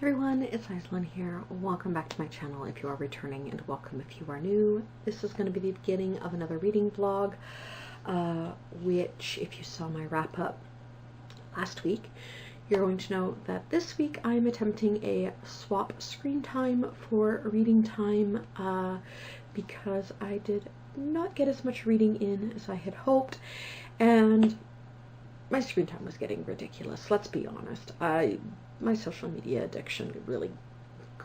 Everyone, it's Aislinn here. Welcome back to my channel if you are returning, and welcome if you are new. This is going to be the beginning of another reading vlog, which, if you saw my wrap up last week, you're going to know that this week I am attempting a swap screen time for reading time because I did not get as much reading in as I had hoped, and my screen time was getting ridiculous. Let's be honest. My social media addiction really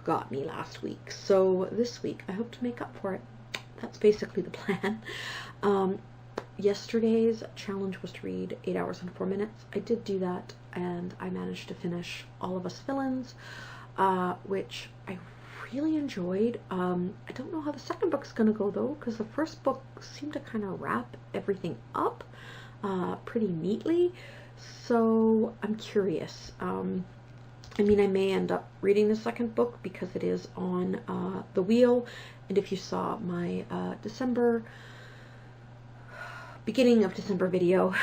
got me last week. So this week I hope to make up for it. That's basically the plan. Yesterday's challenge was to read 8 hours and 4 minutes. I did do that, and I managed to finish All of Us Villains, which I really enjoyed. I don't know how the second book's gonna go though, because the first book seemed to kind of wrap everything up pretty neatly. So I'm curious. I mean, I may end up reading the second book because it is on the wheel. And if you saw my beginning of December video,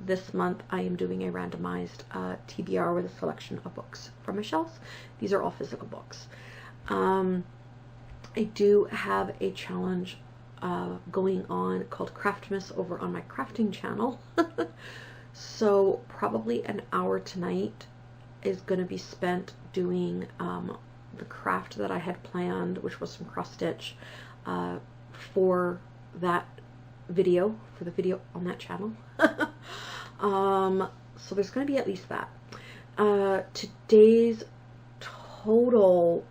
this month I am doing a randomized TBR with a selection of books from my shelves. These are all physical books. I do have a challenge going on called Craftmas over on my crafting channel. So probably an hour tonight is going to be spent doing the craft that I had planned, which was some cross stitch for that video, for the video on that channel. So there's going to be at least that. Today's total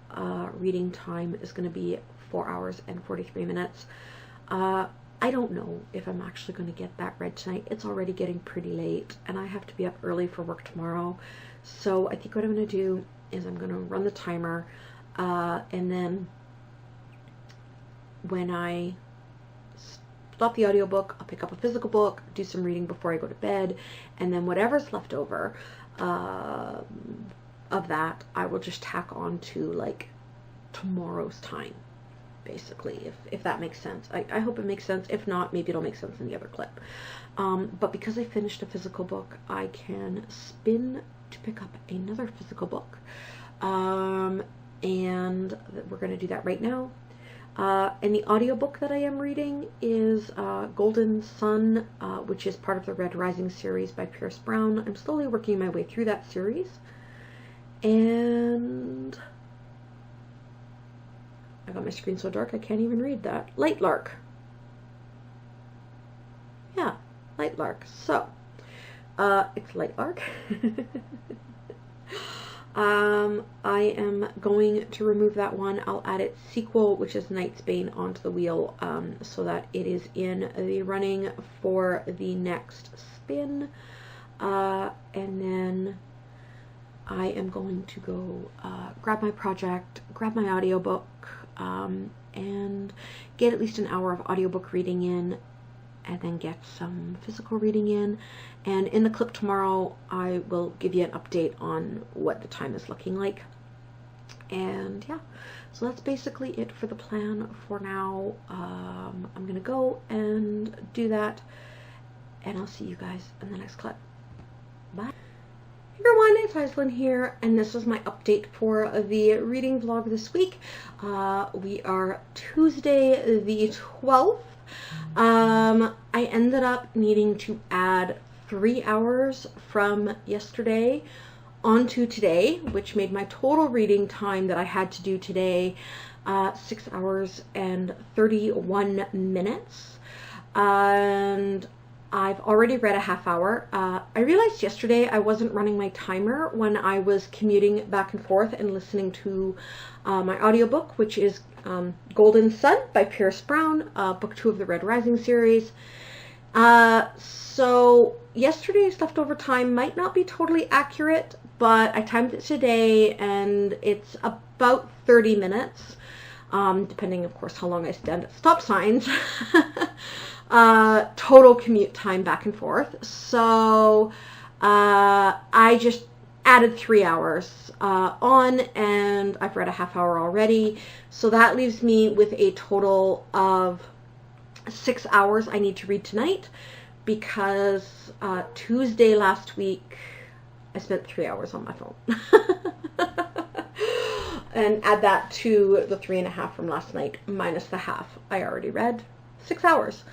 reading time is going to be 4 hours and 43 minutes. I don't know if I'm actually going to get that read tonight. It's already getting pretty late, and I have to be up early for work tomorrow. So I think what I'm going to do is I'm going to run the timer, and then when I stop the audiobook, I'll pick up a physical book, do some reading before I go to bed, and then whatever's left over of that, I will just tack on to like tomorrow's time, basically, if that makes sense. I hope it makes sense. If not, maybe it'll make sense in the other clip. But because I finished a physical book, I can spin to pick up another physical book, and we're going to do that right now. And the audiobook that I am reading is Golden Sun, which is part of the Red Rising series by Pierce Brown. I'm slowly working my way through that series, and I got my screen so dark I can't even read that. Light Lark. Yeah, Light Lark. So, it's Light Lark. I am going to remove that one. I'll add its sequel, which is Night's Bane, onto the wheel, so that it is in the running for the next spin. And then I am going to go grab my project, grab my audiobook, and get at least an hour of audiobook reading in, and then get some physical reading in. And in the clip tomorrow, I will give you an update on what the time is looking like. And yeah, so that's basically it for the plan for now. I'm gonna go and do that, and I'll see you guys in the next clip. Bye. Hey everyone, it's Aislinn here, and this is my update for the reading vlog this week. We are Tuesday the 12th. I ended up needing to add 3 hours from yesterday onto today, which made my total reading time that I had to do today 6 hours and 31 minutes. And I've already read a half hour. I realized yesterday I wasn't running my timer when I was commuting back and forth and listening to my audiobook, which is Golden Sun by Pierce Brown, book 2 of the Red Rising series. So yesterday's leftover time might not be totally accurate, but I timed it today, and it's about 30 minutes, depending, of course, how long I stand at stop signs. Total commute time back and forth. So I just added 3 hours on, and I've read a half hour already. So that leaves me with a total of 6 hours I need to read tonight, because Tuesday last week I spent 3 hours on my phone. and add that to the 3.5 from last night, minus the half I already read. 6 hours.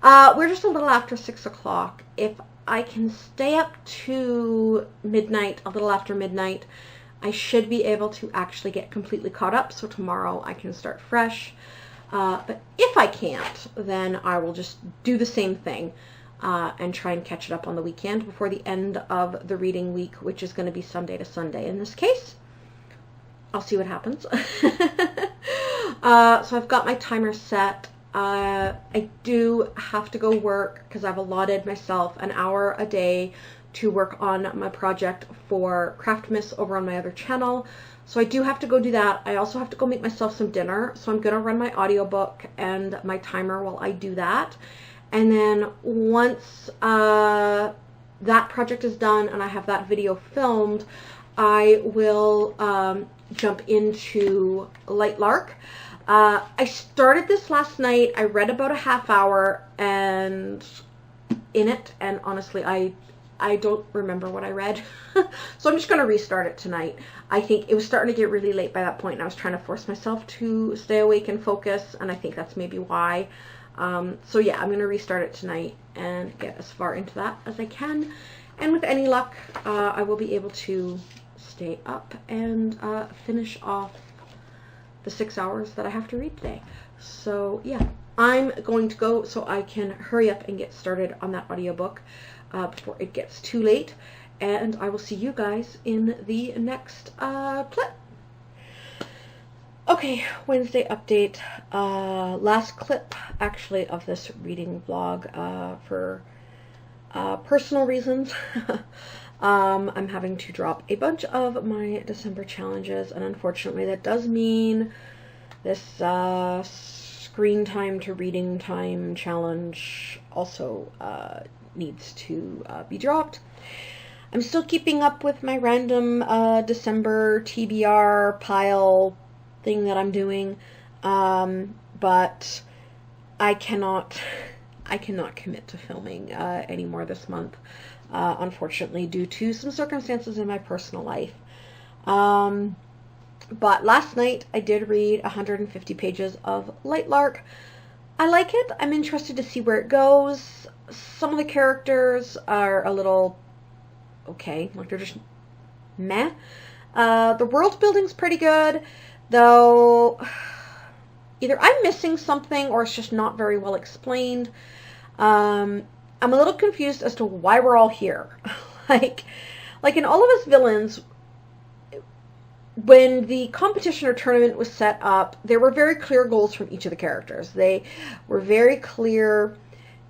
We're just a little after 6 o'clock. If I can stay up to midnight, a little after midnight, I should be able to actually get completely caught up, so tomorrow I can start fresh. But if I can't, then I will just do the same thing and try and catch it up on the weekend before the end of the reading week, which is going to be Sunday to Sunday in this case. I'll see what happens. So I've got my timer set. I do have to go work because I've allotted myself an hour a day to work on my project for Craftmas over on my other channel. So I do have to go do that. I also have to go make myself some dinner. So I'm going to run my audiobook and my timer while I do that. And then once that project is done and I have that video filmed, I will jump into Light Lark. I started this last night. I read about a half hour and in it, and honestly, I don't remember what I read. So I'm just going to restart it tonight. I think it was starting to get really late by that point, and I was trying to force myself to stay awake and focus, and I think that's maybe why. So yeah, I'm going to restart it tonight and get as far into that as I can. And with any luck, I will be able to stay up and finish off the 6 hours that I have to read today. So yeah, I'm going to go so I can hurry up and get started on that audiobook before it gets too late. And I will see you guys in the next clip. Okay, Wednesday update. Last clip, actually, of this reading vlog for personal reasons. I'm having to drop a bunch of my December challenges, and unfortunately that does mean this screen time to reading time challenge also needs to be dropped. I'm still keeping up with my random December TBR pile thing that I'm doing, but I cannot commit to filming anymore this month, unfortunately, due to some circumstances in my personal life. But last night I did read 150 pages of Light Lark. I like it. I'm interested to see where it goes. Some of the characters are a little okay, like they're just meh. The world building's pretty good, though either I'm missing something or it's just not very well explained. I'm a little confused as to why we're all here. like in all of Us Villains, when the competition or tournament was set up, there were very clear goals from each of the characters. They were very clear,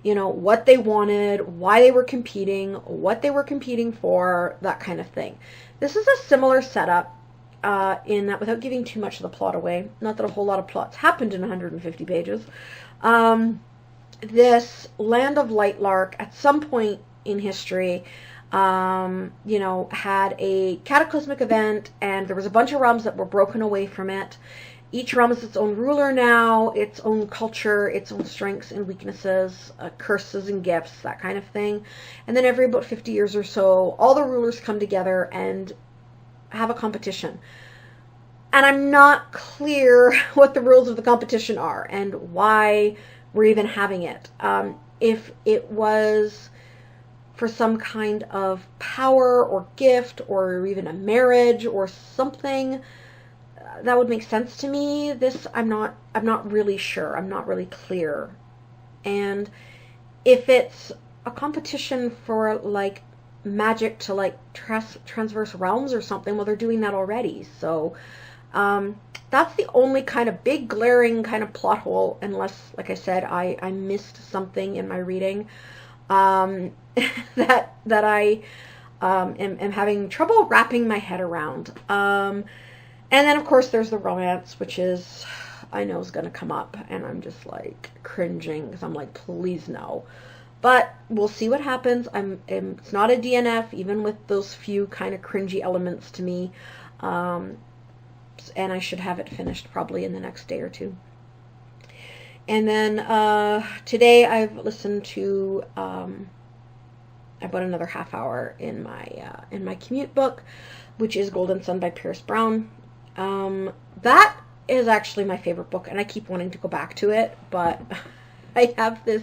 you know, what they wanted, why they were competing, what they were competing for, that kind of thing. This is a similar setup in that, without giving too much of the plot away, not that a whole lot of plots happened in 150 pages, this land of Light Lark at some point in history, you know, had a cataclysmic event, and there was a bunch of realms that were broken away from it. Each realm is its own ruler now, its own culture, its own strengths and weaknesses, curses and gifts, that kind of thing. And then every about 50 years or so, all the rulers come together and have a competition. And I'm not clear what the rules of the competition are and why we're even having it. If it was for some kind of power or gift or even a marriage or something, that would make sense to me. This, I'm not really sure. I'm not really clear. And if it's a competition for like magic to like transverse realms or something, well, they're doing that already. So that's the only kind of big glaring kind of plot hole, unless, like I said, I missed something in my reading that I am having trouble wrapping my head around. And then, of course, there's the romance, which is, I know is going to come up, and I'm just, like, cringing, because I'm like, please no. But we'll see what happens. It's not a DNF, even with those few kind of cringy elements to me. And I should have it finished probably in the next day or two. And then today I've listened to about another half hour in my commute book, which is Golden Sun by Pierce Brown. That is actually my favorite book, and I keep wanting to go back to it, but I have this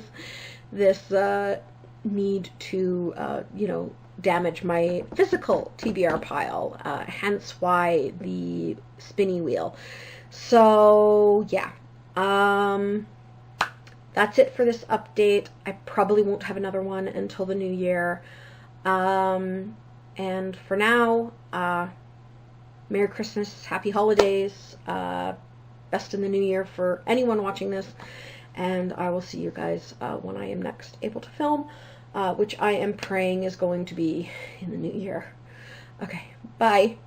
need to, you know, damage my physical TBR pile, hence why the spinny wheel. So, yeah. That's it for this update. I probably won't have another one until the new year. And for now, Merry Christmas, Happy Holidays, best in the new year for anyone watching this, and I will see you guys when I am next able to film, which I am praying is going to be in the new year. Okay, bye.